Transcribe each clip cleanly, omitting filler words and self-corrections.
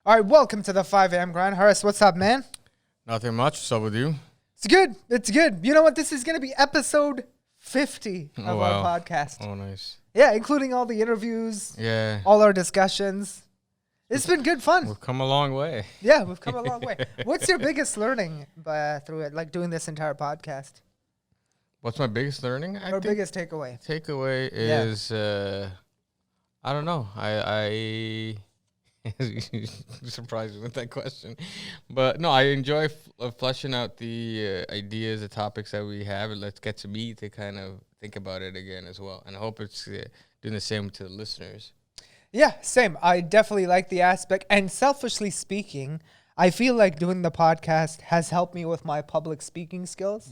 All right, welcome to the 5 a.m. grind. Harris, what's up, man? Nothing much. What's up with you? It's good. It's good. You know what? This is going to be episode 50 of wow. our podcast. Oh, nice. Yeah, including all the interviews, Yeah. all our discussions. It's been good fun. We've come a long way. Yeah, we've come a long way. What's your biggest learning through it, like doing this entire podcast? What's my biggest learning? Or biggest takeaway? Takeaway is, I don't know. I surprised me with that question. But no, I enjoy fleshing out the ideas, the topics that we have. And let's get to me to kind of think about it again as well. And I hope it's doing the same to the listeners. Yeah, same. I definitely like the aspect. And selfishly speaking, I feel like doing the podcast has helped me with my public speaking skills.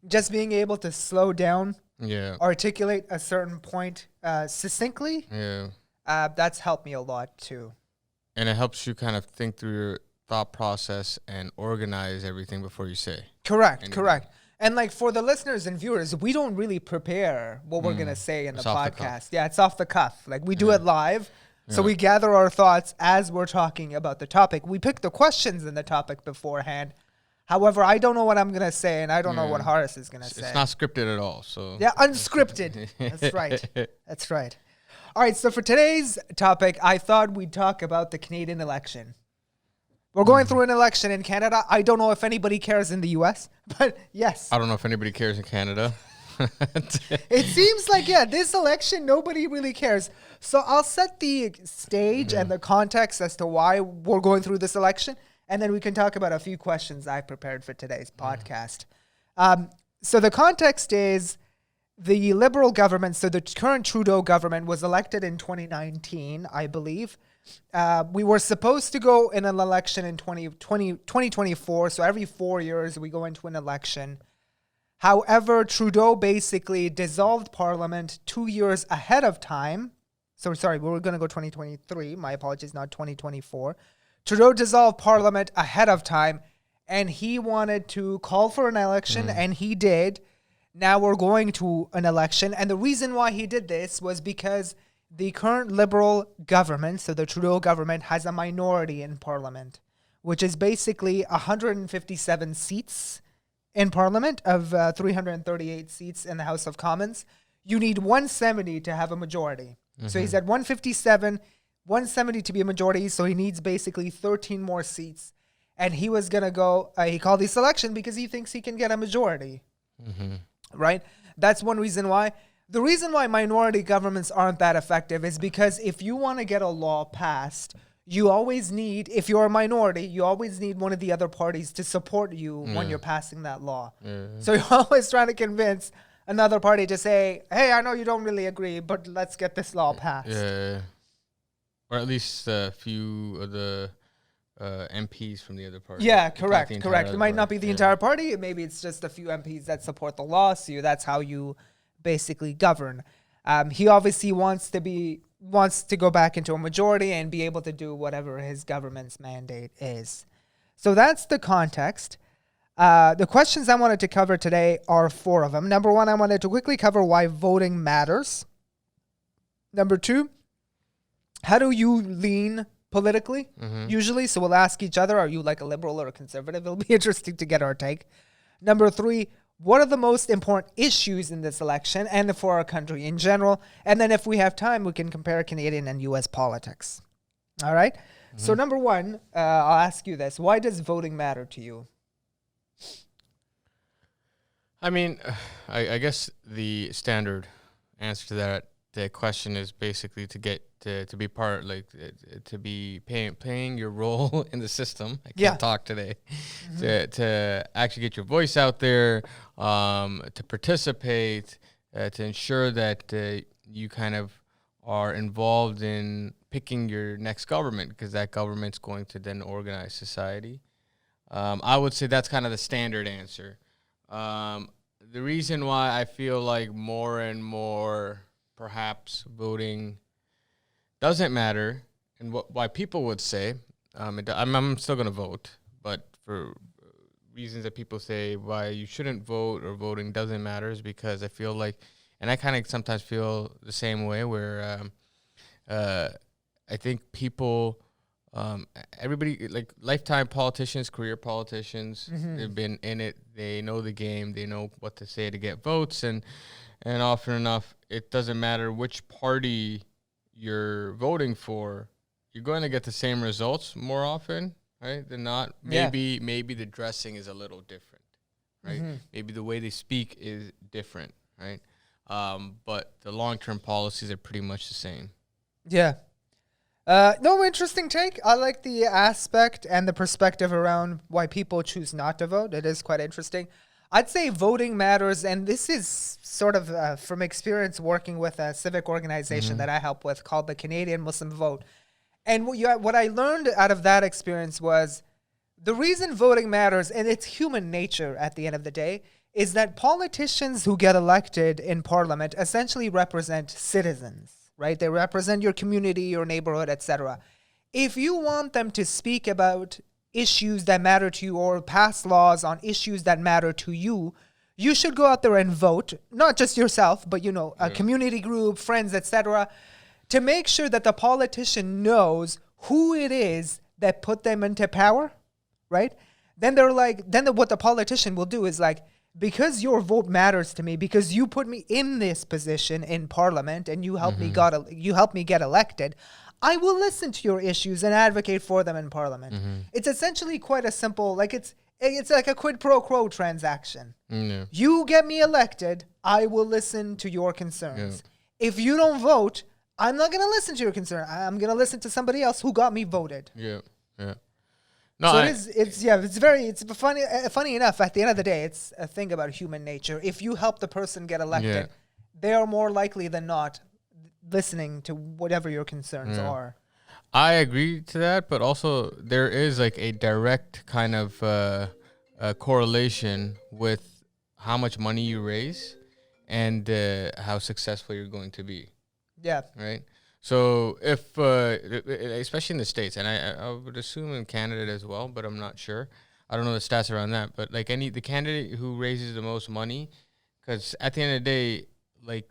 Just being able to slow down, articulate a certain point succinctly, that's helped me a lot too. And it helps you kind of think through your thought process and organize everything before you say. Correct. And like for the listeners and viewers, we don't really prepare what we're going to say in the podcast. Yeah, it's off the cuff. Like we do it live. So we gather our thoughts as we're talking about the topic. We pick the questions in the topic beforehand. However, I don't know what I'm going to say, and I don't know what Horace is going to say. It's not scripted at all. So yeah, unscripted. That's right. That's right. All right, so for today's topic, I thought we'd talk about the Canadian election. We're going through an election in Canada. I don't know if anybody cares in the U.S., but yes. I don't know if anybody cares in Canada. It seems like, this election, nobody really cares. So I'll set the stage and the context as to why we're going through this election, and then we can talk about a few questions I prepared for today's podcast. So the context is the Liberal government, so the current Trudeau government was elected in 2019, I believe. We were supposed to go in an election in 2024, so every 4 years we go into an election. However, Trudeau basically dissolved Parliament 2 years ahead of time. So sorry, we were going to go 2023. My apologies, not 2024. Trudeau dissolved Parliament ahead of time, and he wanted to call for an election, and he did. Now we're going to an election, and the reason why he did this was because the current Liberal government, so the Trudeau government, has a minority in Parliament, which is basically 157 seats in Parliament of 338 seats in the House of Commons. You need 170 to have a majority. So he's at 157, 170 to be a majority, so he needs basically 13 more seats. And he was going to go, he called this election because he thinks he can get a majority. Right? That's one reason why. The reason why minority governments aren't that effective is because if you want to get a law passed, you always need, if you're a minority, you always need one of the other parties to support you when you're passing that law. So you're always trying to convince another party to say, hey, I know you don't really agree, but let's get this law passed. Yeah. Or at least a few of the MPs from the other party. Yeah, correct. It might not be the entire party. Maybe it's just a few MPs that support the law. So that's how you basically govern. He obviously wants to go back into a majority and be able to do whatever his government's mandate is. So that's the context. The questions I wanted to cover today are 4 of them. Number 1, I wanted to quickly cover why voting matters. Number 2, how do you lean politically, usually? So we'll ask each other, are you like a liberal or a conservative? It'll be interesting to get our take. Number 3, what are the most important issues in this election and for our country in general? And then if we have time, we can compare Canadian and U.S. politics. All right? So number 1, I'll ask you this. Why does voting matter to you? I mean, I guess the standard answer to that question is basically to get to be part, like to be playing your role in the system. I can't talk today. To actually get your voice out there, to participate, to ensure that you kind of are involved in picking your next government, because that government's going to then organize society. I would say that's kind of the standard answer. The reason why I feel like more and more perhaps voting doesn't matter, and why people would say, I'm still going to vote, but for reasons that people say why you shouldn't vote or voting doesn't matter is because I feel like, and I kind of sometimes feel the same way, where I think people everybody, like lifetime politicians, career politicians, Mm-hmm. they've been in it. They know the game. They know what to say to get votes, and often enough, it doesn't matter which party you're voting for. You're going to get the same results more often, right, than not. Yeah. Maybe the dressing is a little different, right? Mm-hmm. Maybe the way they speak is different, right? But the long-term policies are pretty much the same. Yeah. No, interesting take. I like the aspect and the perspective around why people choose not to vote. It is quite interesting. I'd say voting matters, and this is sort of from experience working with a civic organization that I help with called the Canadian Muslim Vote. And what I learned out of that experience was the reason voting matters, and it's human nature at the end of the day, is that politicians who get elected in parliament essentially represent citizens, right? They represent your community, your neighborhood, etc. If you want them to speak about issues that matter to you or pass laws on issues that matter to you, you should go out there and vote, not just yourself, but a community group, friends, etc., to make sure that the politician knows who it is that put them into power, right? Then what the politician will do is like, because your vote matters to me, because you put me in this position in parliament and you helped me get elected, I will listen to your issues and advocate for them in parliament. It's essentially quite a simple, like it's like a quid pro quo transaction. Yeah. You get me elected, I will listen to your concerns. If you don't vote, I'm not going to listen to your concern. I'm going to listen to somebody else who got me voted. Yeah. No, So it's funny enough, at the end of the day, it's a thing about human nature. If you help the person get elected, they are more likely than not listening to whatever your concerns are. I agree to that, but also there is like a direct kind of correlation with how much money you raise and how successful you're going to be. Yeah. Right. So if, especially in the States, and I would assume in Canada as well, but I'm not sure. I don't know the stats around that, but like the candidate who raises the most money, because at the end of the day, like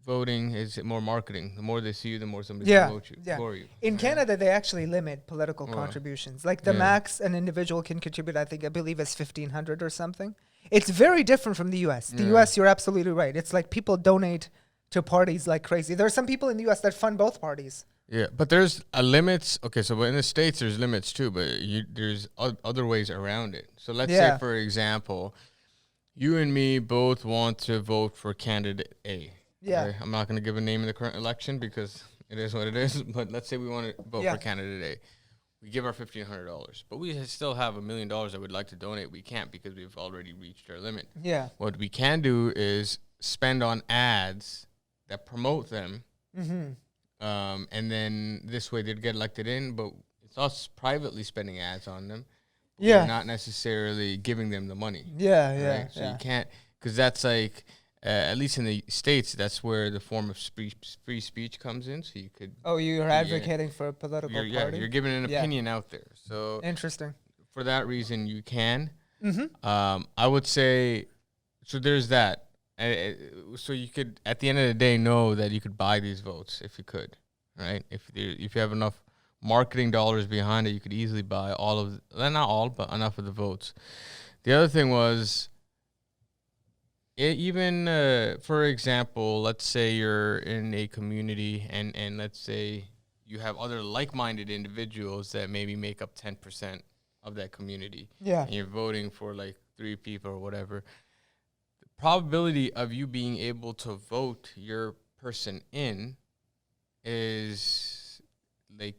voting is more marketing. The more they see you, the more somebody will vote you for you. In Canada, they actually limit political contributions. Like the max an individual can contribute, I believe is $1,500 or something. It's very different from the U.S. The U.S., you're absolutely right. It's like people donate to parties like crazy. There are some people in the U.S. that fund both parties. Yeah, but there's a limits. Okay, so in the States, there's limits too, but there's other ways around it. So let's say, for example, you and me both want to vote for candidate A. Yeah. Okay? I'm not going to give a name in the current election because it is what it is, but let's say we want to vote for candidate A. We give our $1,500, but we still have $1 million that we'd like to donate. We can't because we've already reached our limit. Yeah. What we can do is spend on ads that promote them, and then this way they'd get elected in, but it's us privately spending ads on them. We're not necessarily giving them the money. Yeah. So you can't, because that's like, at least in the States, that's where the form of free speech comes in. So you could. Oh, you're advocating for a political party? Yeah, you're giving an opinion out there. So interesting. For that reason, you can. I would say, so there's that. So you could, at the end of the day, know that you could buy these votes if you could, right? If you have enough marketing dollars behind it, you could easily buy not all, but enough of the votes. The other thing was, for example, let's say you're in a community and let's say you have other like-minded individuals that maybe make up 10% of that community. Yeah. And you're voting for like 3 people or whatever. Probability of you being able to vote your person in is like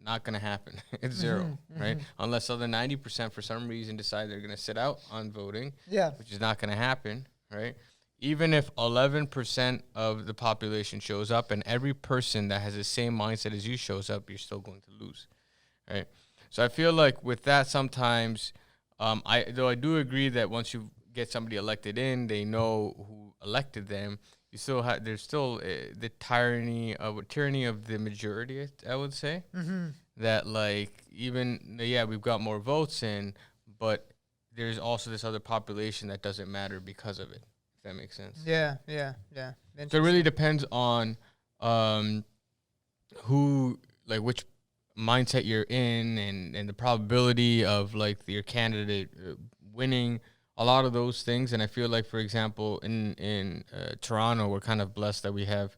not going to happen. It's zero, right? Unless other 90% for some reason decide they're going to sit out on voting, which is not going to happen, right? Even if 11% of the population shows up and every person that has the same mindset as you shows up, you're still going to lose, right? So I feel like with that sometimes, I do agree that once you get somebody elected in, they know who elected them. You still have, there's still the tyranny of the majority, I would say. That like we've got more votes in, but there's also this other population that doesn't matter because of it. If that makes sense. Yeah. So it really depends on who, like which mindset you're in, and the probability of like your candidate winning, a lot of those things. And I feel like, for example, in Toronto, we're kind of blessed that we have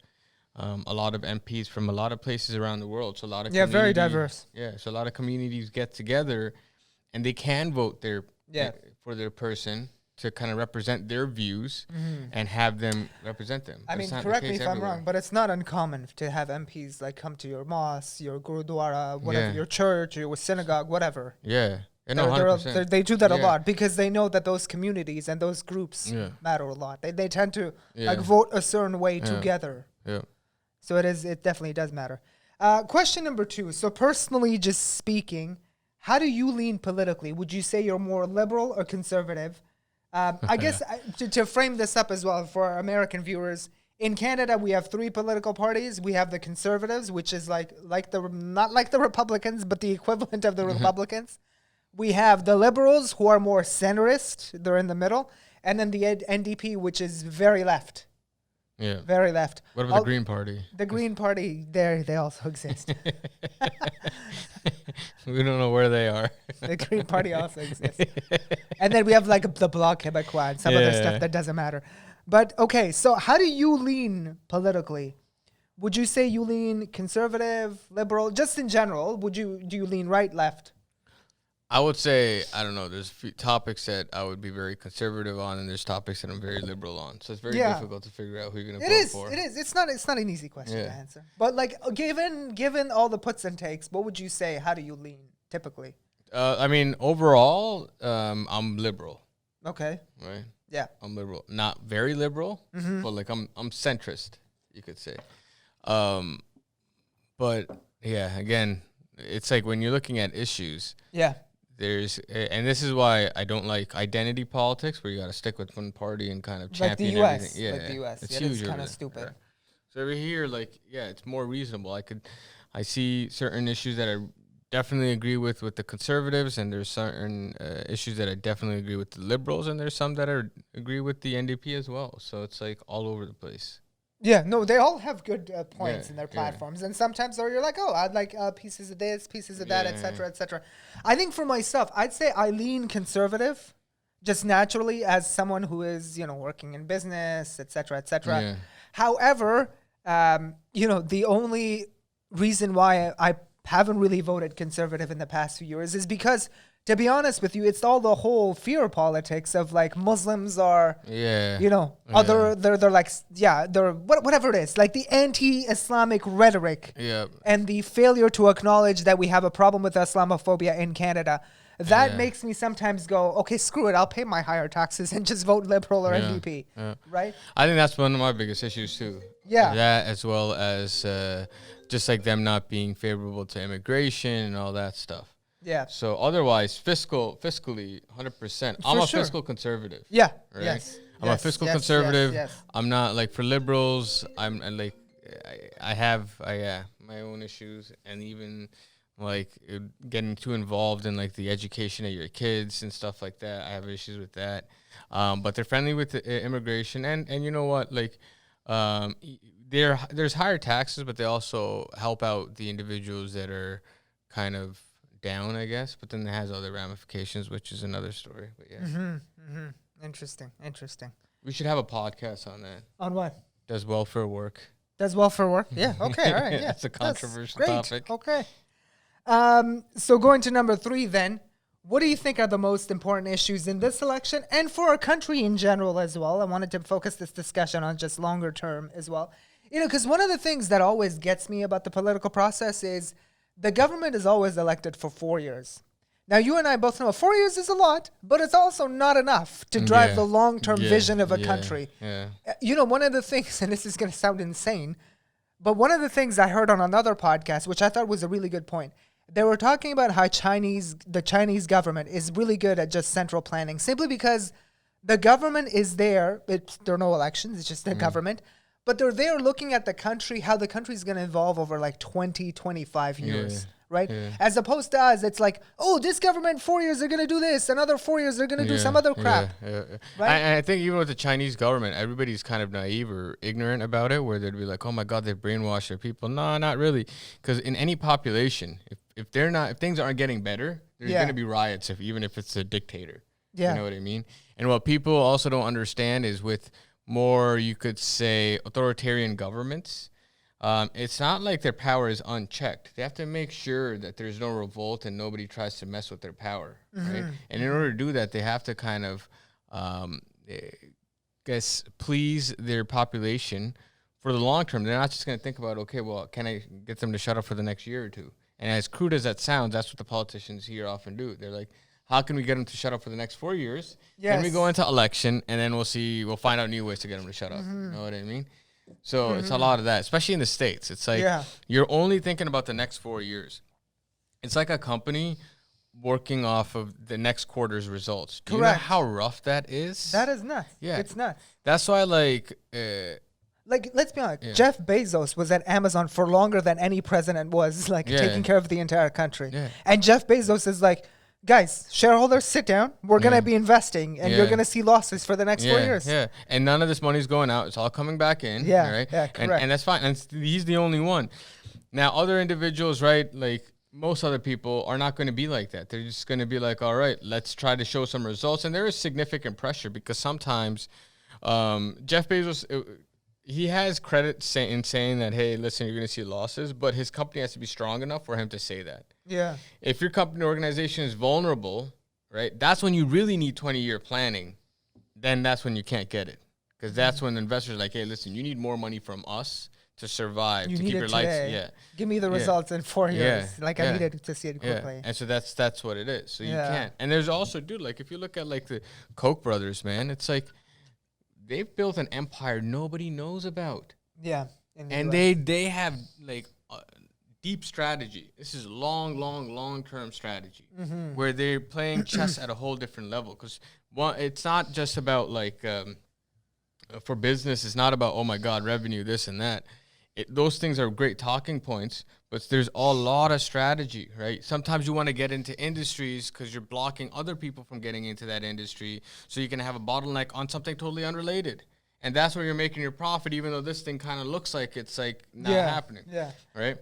a lot of MPs from a lot of places around the world. So a lot of very diverse. Yeah, so a lot of communities get together, and they can vote for their person to kind of represent their views and have them represent them. I mean, correct me if I'm wrong, but it's not uncommon to have MPs like come to your mosque, your gurudwara, whatever, your church, your synagogue, whatever. Yeah. No, 100%. They do that a lot because they know that those communities and those groups matter a lot. They tend to like vote a certain way together. Yeah. So it definitely does matter. Question number 2. So personally, just speaking, how do you lean politically? Would you say you're more liberal or conservative? I guess to frame this up as well for our American viewers, in Canada we have 3 political parties. We have the Conservatives, which is like the not like the Republicans, but the equivalent of the Republicans. We have the Liberals, who are more centrist; they're in the middle, and then the NDP, which is very left. Yeah. Very left. What about the Green Party? The Green Party, they also exist. We don't know where they are. The Green Party also exists. And then we have like the Bloc Québécois and some other stuff that doesn't matter. But okay, so how do you lean politically? Would you say you lean conservative, liberal, just in general? Do you lean right, left? I would say, I don't know, there's topics that I would be very conservative on, and there's topics that I'm very liberal on. So it's very difficult to figure out who you're going to vote for. It is. It's not an easy question to answer. But like, given all the puts and takes, what would you say? How do you lean typically? I mean, overall, I'm liberal. Okay. Right? Yeah. I'm liberal. Not very liberal, but like I'm centrist, you could say. But yeah, again, it's like when you're looking at issues. Yeah. And this is why I don't like identity politics, where you got to stick with one party and kind of champion everything. Yeah, like the US. It's huge. It's kind of stupid. Yeah. So over here, like, it's more reasonable. I see certain issues that I definitely agree with the conservatives, and there's certain issues that I definitely agree with the liberals, and there's some that I agree with the NDP as well. So it's like all over the place. Yeah, no, they all have good points in their platforms, and sometimes you're like, oh, I'd like pieces of this, pieces of that, etc., etc. I think for myself, I'd say I lean conservative, just naturally as someone who is working in business, etc., etc. Yeah. However, the only reason why I haven't really voted conservative in the past few years is because, to be honest with you, it's all the whole fear politics of like Muslims are, they're like, they're whatever it is, like the anti-Islamic rhetoric and the failure to acknowledge that we have a problem with Islamophobia in Canada. That makes me sometimes go, okay, screw it, I'll pay my higher taxes and just vote Liberal or NDP, right? I think that's one of my biggest issues too. Yeah. That, as well as just like them not being favorable to immigration and all that stuff. Yeah. So otherwise, fiscally, 100%. I'm a fiscal conservative. Yeah. Right? Yes. I'm a fiscal conservative. Yes. I'm not like for liberals. I have my own issues, and even like getting too involved in like the education of your kids and stuff like that. I have issues with that. But they're friendly with the immigration, and you know what, like there's higher taxes, but they also help out the individuals that are kind of down, I guess, but then it has other ramifications, which is another story. But yeah. Interesting. We should have a podcast on that. On what? Does welfare work? Does welfare work? Yeah. Okay. All right. Yeah. That's a controversial topic. Okay. So going to number 3 then, what do you think are the most important issues in this election and for our country in general as well? I wanted to focus this discussion on just longer term as well. Because one of the things that always gets me about the political process is the government is always elected for 4 years. Now, you and I both know 4 years is a lot, but it's also not enough to drive the long-term vision of a country. Yeah. One of the things, and this is going to sound insane, but one of the things I heard on another podcast, which I thought was a really good point, they were talking about how the Chinese government is really good at just central planning, simply because the government is there. There are no elections. It's just the government. but they're looking at the country, how the country's going to evolve over like 20, 25 years. Right? Yeah. As opposed to us, it's like, oh, this government 4 years they're gonna do this, another 4 years they're gonna do some other crap. Right? I think even with the Chinese government, everybody's kind of naive or ignorant about it, where they'd be like, oh my God, they've brainwashed their people. No, not really. Because in any population, if things aren't getting better, there's gonna be riots even if it's a dictator. Yeah. You know what I mean? And what people also don't understand is with more, you could say, authoritarian governments, it's not like their power is unchecked. They have to make sure that there's no revolt and nobody tries to mess with their power, right? And in order to do that, they have to kind of, please their population for the long term. They're not just going to think about, okay, well, can I get them to shut up for the next year or two? And as crude as that sounds, that's what the politicians here often do. They're like, how can we get them to shut up for the next 4 years? Then we go into election, and then we'll find out new ways to get them to shut up. You know what I mean? So it's a lot of that, especially in the States. It's like you're only thinking about the next 4 years. It's like a company working off of the next quarter's results. Do you know how rough that is? That is nuts. Yeah. It's nuts. That's why, like, let's be honest. Jeff Bezos was at Amazon for longer than any president was, taking care of the entire country. Yeah. And Jeff Bezos is like, guys, shareholders, sit down. We're going to be investing, and you're going to see losses for the next 4 years. Yeah, and none of this money is going out. It's all coming back in. Yeah, right? Yeah, correct. And that's fine. And he's the only one. Now, other individuals, right, like most other people are not going to be like that. They're just going to be like, all right, let's try to show some results. And there is significant pressure because sometimes Jeff Bezos, he has credit in saying that, hey, listen, you're going to see losses, but his company has to be strong enough for him to say that. Yeah. If your company organization is vulnerable, right, that's when you really need 20-year planning. Then that's when you can't get it. Because that's when investors are like, hey, listen, you need more money from us to survive, to keep your lights. Yeah. Give me the results in 4 years. I needed to see it quickly. Yeah. And so that's what it is. So you can't. And there's also, dude, like if you look at like the Koch brothers, man, it's like they've built an empire nobody knows about. Yeah. And they have like deep strategy. This is long-term strategy where they're playing chess at a whole different level. Because it's not just about like for business, it's not about, oh my God, revenue, this and that. Those things are great talking points, but there's a lot of strategy, right? Sometimes you want to get into industries because you're blocking other people from getting into that industry, so you can have a bottleneck on something totally unrelated. And that's where you're making your profit, even though this thing kind of looks like it's like not happening. Yeah. Right?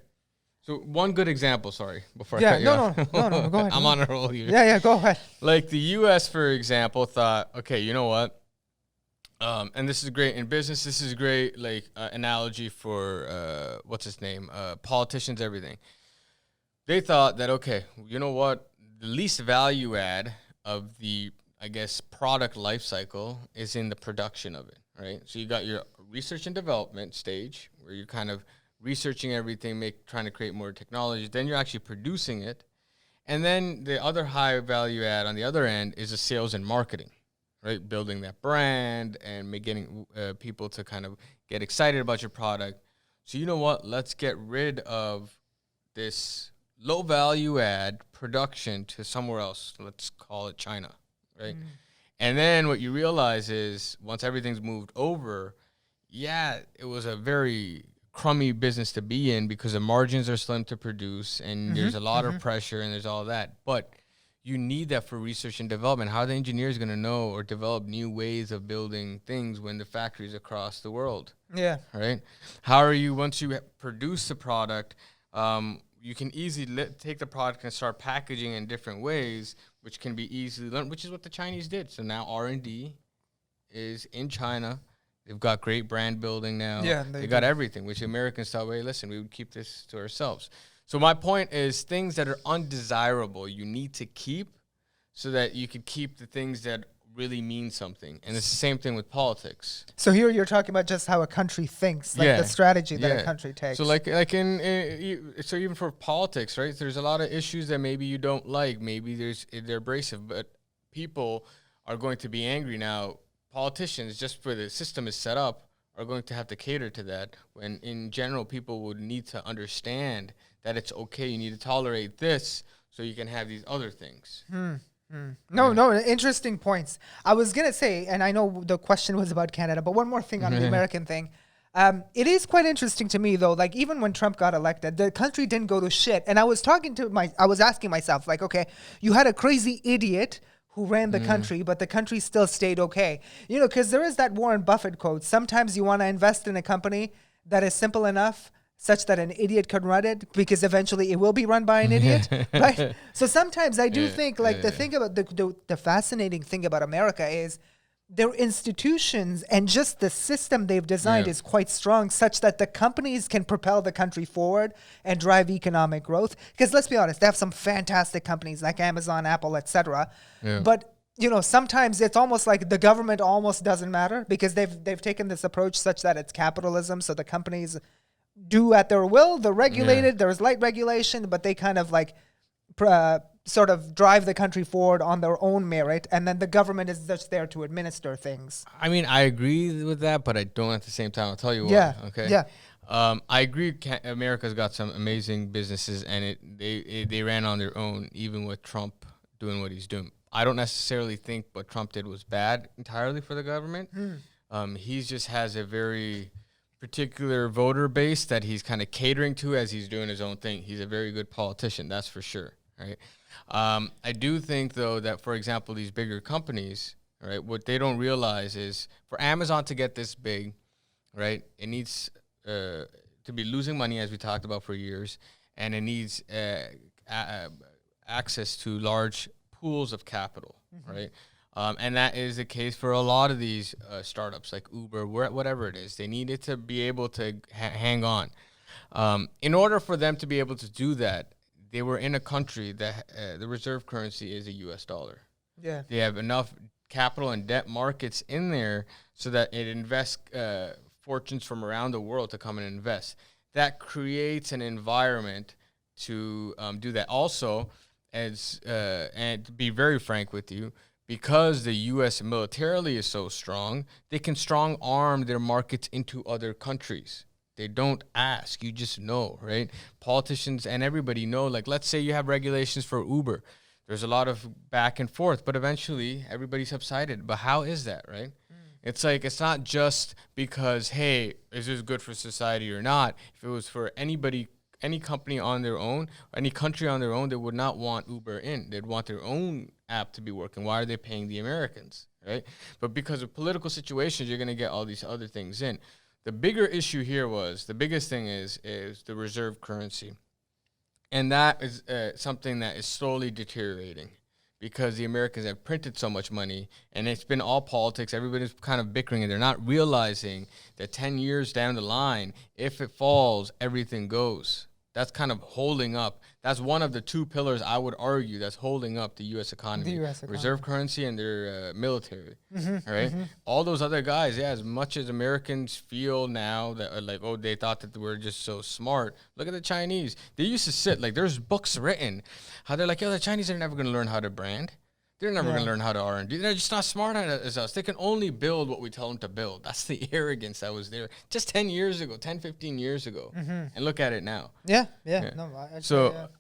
So one good example, sorry, before I cut you off. No, go ahead. I'm on a roll here. Yeah, go ahead. Like the U.S., for example, thought, okay, you know what? And this is great in business. This is great, like analogy for what's his name, politicians, everything. They thought that, okay, you know what? The least value add of the, I guess, product life cycle is in the production of it, right? So you got your research and development stage where you're kind of researching everything, trying to create more technology. Then you're actually producing it, and then the other high value add on the other end is the sales and marketing. Right, building that brand and getting people to kind of get excited about your product. So you know what? Let's get rid of this low value add production to somewhere else. Let's call it China, right? And then what you realize is once everything's moved over, it was a very crummy business to be in because the margins are slim to produce and there's a lot of pressure and there's all that. But you need that for research and development. How are the engineers going to know or develop new ways of building things when the factories across the world? Yeah. Right? How are you, once you produce the product, you can easily take the product and start packaging in different ways, which can be easily learned, which is what the Chinese did. So now R&D is in China. They've got great brand building now. Yeah, they got everything, which Americans thought, wait, listen, we would keep this to ourselves. So my point is things that are undesirable you need to keep so that you can keep the things that really mean something. And it's the same thing with politics. So here you're talking about just how a country thinks, like the strategy that a country takes. So like so even for politics, right, there's a lot of issues that maybe you don't like. Maybe they're abrasive, but people are going to be angry now. Politicians, just for the system is set up, are going to have to cater to that when in general people would need to understand that it's okay. You need to tolerate this so you can have these other things. No, interesting points. I was going to say, and I know the question was about Canada, but one more thing on the American thing. It is quite interesting to me though. Like even when Trump got elected, the country didn't go to shit. And I was asking myself, like, okay, you had a crazy idiot who ran the country, but the country still stayed okay. You know, because there is that Warren Buffett quote. Sometimes you want to invest in a company that is simple enough such that an idiot could run it, because eventually it will be run by an idiot, right? So sometimes I do think, like, the thing about the fascinating thing about America is their institutions and just the system they've designed is quite strong, such that the companies can propel the country forward and drive economic growth. Because let's be honest, they have some fantastic companies like Amazon, Apple, etc. But you know, sometimes it's almost like the government almost doesn't matter, because they've taken this approach such that it's capitalism. So the companies do at their will. They're regulated. There's light regulation, but they kind of like sort of drive the country forward on their own merit, and then the government is just there to administer things. I mean, I agree with that, but I don't at the same time. I'll tell you why. Yeah. Okay. Yeah. I agree. America's got some amazing businesses, and they ran on their own, even with Trump doing what he's doing. I don't necessarily think what Trump did was bad entirely for the government. He just has a very particular voter base that he's kind of catering to as he's doing his own thing. He's a very good politician, that's for sure, right? I do think, though, that, for example, these bigger companies, right, what they don't realize is for Amazon to get this big, right, it needs to be losing money, as we talked about for years, and it needs access to large pools of capital, right? And that is the case for a lot of these startups like Uber, whatever it is. They needed to be able to hang on. In order for them to be able to do that, they were in a country that the reserve currency is a U.S. dollar. Yeah. They have enough capital and debt markets in there so that it invests fortunes from around the world to come and invest. That creates an environment to do that. Also, and to be very frank with you, because the U.S. militarily is so strong, they can strong arm their markets into other countries. They don't ask. You just know, right? Politicians and everybody know. Like, let's say you have regulations for Uber. There's a lot of back and forth, but eventually everybody subsided. But how is that, right? It's like, it's not just because, hey, is this good for society or not? If it was for anybody, any company on their own, any country on their own, they would not want Uber in. They'd want their own app to be working. Why are they paying the Americans, right? But because of political situations, you're going to get all these other things in. The bigger issue here was, the biggest thing is the reserve currency. And that is something that is slowly deteriorating because the Americans have printed so much money, and it's been all politics. Everybody's kind of bickering, and they're not realizing that 10 years down the line, if it falls, everything goes. That's kind of holding up. That's one of the two pillars, I would argue, that's holding up the U.S. economy. The U.S. economy. Reserve currency and their military, right? All those other guys, as much as Americans feel now that, like, oh, they thought that we're just so smart. Look at the Chinese. They used to sit, like, there's books written, how they're like, yo, the Chinese are never going to learn how to brand. They're never going to learn how to R&D. They're just not smart as us. They can only build what we tell them to build. That's the arrogance that was there just 10 years ago, 10, 15 years ago. And look at it now. Yeah. No,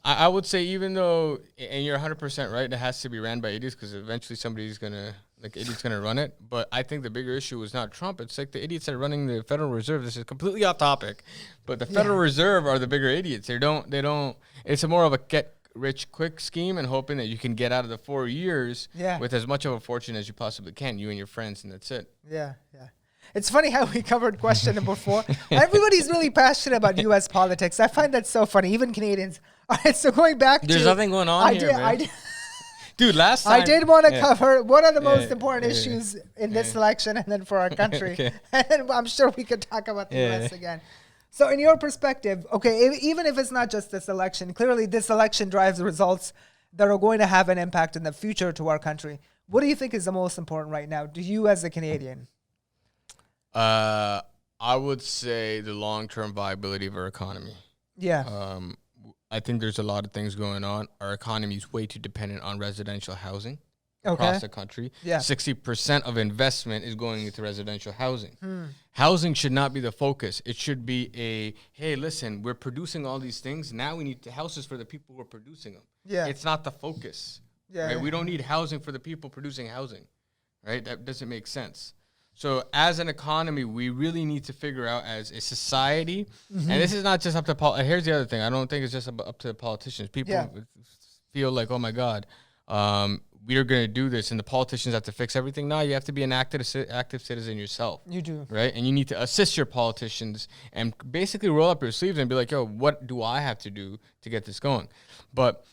I would say, even though, and you're 100% right, it has to be ran by idiots because eventually somebody's going to, like, idiot's going to run it. But I think the bigger issue is not Trump. It's like the idiots that are running the Federal Reserve. This is completely off topic. But the Federal Reserve are the bigger idiots. They don't, it's a more of a get rich quick scheme and hoping that you can get out of the 4 years with as much of a fortune as you possibly can, you and your friends, and that's it. Yeah. It's funny how we covered question number 4. Everybody's really passionate about U.S. politics. I find that so funny, even Canadians. All right, so going back There's nothing going on here, man. Dude, last time I did want to cover what are the most important issues in this election and then for our country. And I'm sure we could talk about the U.S. again. So in your perspective, okay, even if it's not just this election, clearly this election drives results that are going to have an impact in the future to our country. What do you think is the most important right now to you as a Canadian? I would say the long-term viability of our economy. Yeah. I think there's a lot of things going on. Our economy is way too dependent on residential housing across the country. 60% of investment is going into residential housing. Housing should not be the focus. It should be hey, listen, we're producing all these things. Now we need the houses for the people who are producing them. Yeah. It's not the focus. Yeah. Right? We don't need housing for the people producing housing. Right? That doesn't make sense. So as an economy, we really need to figure out as a society, and this is not just up to here's the other thing. I don't think it's just up to the politicians. People feel like, oh my God, we are going to do this, and the politicians have to fix everything. No, you have to be an active citizen yourself. You do. Right? And you need to assist your politicians and basically roll up your sleeves and be like, yo, what do I have to do to get this going? But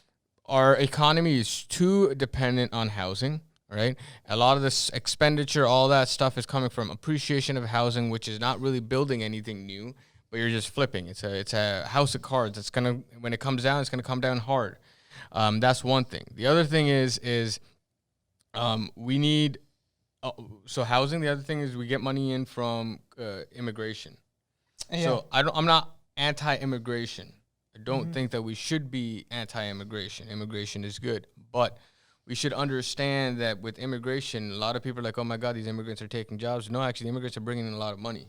our economy is too dependent on housing. Right, a lot of this expenditure, all that stuff is coming from appreciation of housing, which is not really building anything new, but you're just flipping. It's a house of cards. It's gonna, when it comes down, it's gonna come down hard. That's one thing. The other thing is we need so housing. The other thing is we get money in from immigration. Yeah. So I'm not anti-immigration. I don't think that we should be anti-immigration. Immigration is good, but we should understand that with immigration, a lot of people are like, oh my God, these immigrants are taking jobs. No, actually, immigrants are bringing in a lot of money,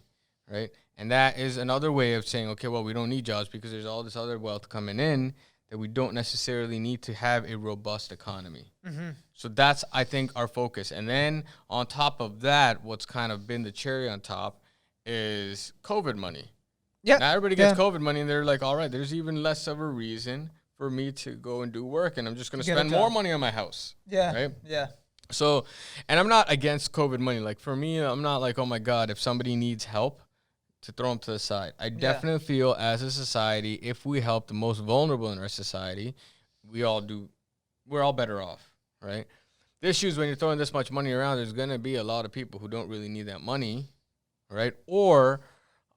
right? And that is another way of saying, okay, well, we don't need jobs because there's all this other wealth coming in that we don't necessarily need to have a robust economy. So that's, I think, our focus. And then on top of that, what's kind of been the cherry on top is COVID money. Yeah. Now everybody gets COVID money and they're like, all right, there's even less of a reason for me to go and do work, and I'm just going to spend more money on my house. Yeah. Right? Yeah. So, and I'm not against COVID money. Like, for me, I'm not like, oh my God, if somebody needs help, to throw them to the side. I definitely feel as a society, if we help the most vulnerable in our society, we're all better off, right? The issue is when you're throwing this much money around, there's going to be a lot of people who don't really need that money, right? Or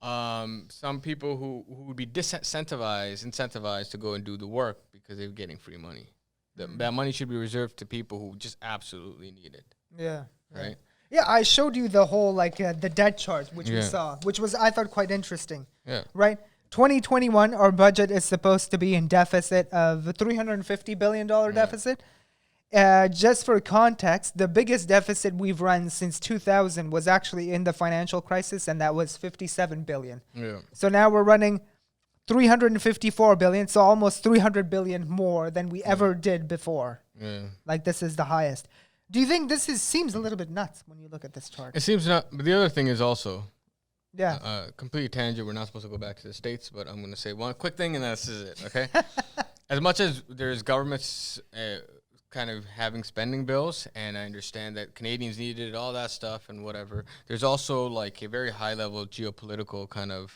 some people who would be incentivized to go and do the work because they're getting free money. That money should be reserved to people who just absolutely need it. Yeah. Right? Yeah, I showed you the whole, the debt chart, which we saw, which was, I thought, quite interesting. Yeah. Right? 2021, our budget is supposed to be in deficit of a $350 billion deficit. Just for context, the biggest deficit we've run since 2000 was actually in the financial crisis, and that was $57 billion. Yeah. So now we're running $354 billion, so almost $300 billion more than we ever did before. Yeah. This is the highest. Do you think seems a little bit nuts when you look at this chart? It seems nuts, but the other thing is also, complete tangent. We're not supposed to go back to the States, but I'm going to say one quick thing, and this is it. Okay. As much as there's governments kind of having spending bills, and I understand that Canadians needed all that stuff and whatever, there's also a very high level geopolitical kind of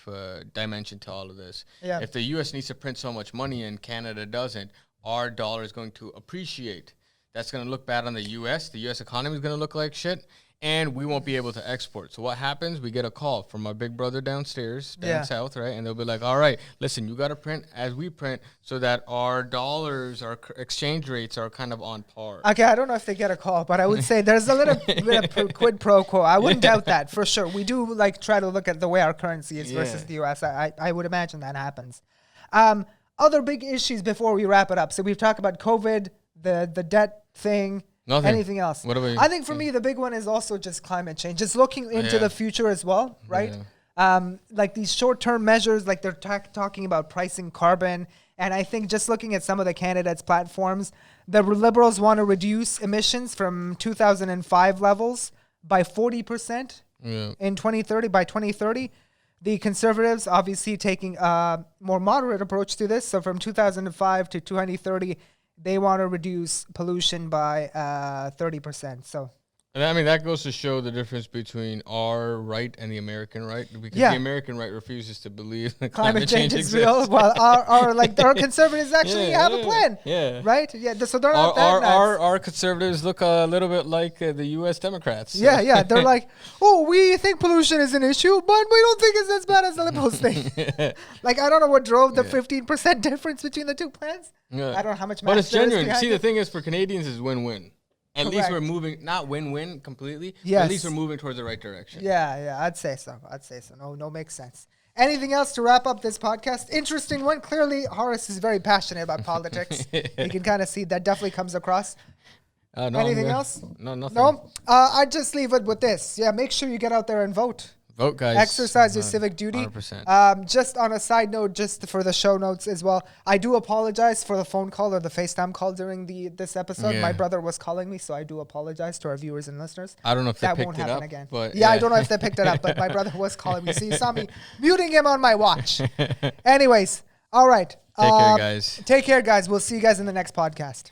dimension to all of this. Yeah. If the U.S. needs to print so much money and Canada doesn't, our dollar is going to appreciate. That's going to look bad on the U.S. The U.S. economy is going to look like shit, and we won't be able to export. So what happens? We get a call from our big brother down south, right? And they'll be like, all right, listen, you got to print as we print so that our dollars, our exchange rates are kind of on par. Okay, I don't know if they get a call, but I would say there's a little bit of quid pro quo. I wouldn't doubt that, for sure. We do try to look at the way our currency is versus the U.S. I would imagine that happens. Other big issues before we wrap it up. So we've talked about COVID, the debt thing. Nothing. Anything else? What about you? I think for me, the big one is also just climate change. Just looking into the future as well, right? Yeah. These short-term measures, they're talking about pricing carbon. And I think just looking at some of the candidates' platforms, the Liberals want to reduce emissions from 2005 levels by 40% in 2030, by 2030. The Conservatives obviously taking a more moderate approach to this. So from 2005 to 2030, they want to reduce pollution by 30%. So, and I mean, that goes to show the difference between our right and the American right, because the American right refuses to believe that climate change is real. While our conservatives actually have a plan. Yeah. Right? Yeah. So they're not that nuts. Our conservatives look a little bit like the U.S. Democrats. So. Yeah. They're like, oh, we think pollution is an issue, but we don't think it's as bad as the liberals think. I don't know what drove the 15% difference between the two plans. Yeah. I don't know how much. But it's genuine. See, the thing is, for Canadians, is win-win. At least we're moving, not win-win completely, but at least we're moving towards the right direction. Yeah, I'd say so. No, makes sense. Anything else to wrap up this podcast? Interesting one. Clearly, Horace is very passionate about politics. You can kind of see that definitely comes across. No, anything else? No, nothing. No? I'd just leave it with this. Yeah, make sure you get out there and vote. Vote, guys. Exercise your civic duty. 100%. Just on a side note, just for the show notes as well, I do apologize for the phone call or the FaceTime call during this episode. Yeah. My brother was calling me, so I do apologize to our viewers and listeners. I don't know if they That picked won't it happen up. again. But yeah, I don't know if they picked it up, but my brother was calling me. So you saw me muting him on my watch. Anyways, all right. Take care, guys. Take care, guys. We'll see you guys in the next podcast.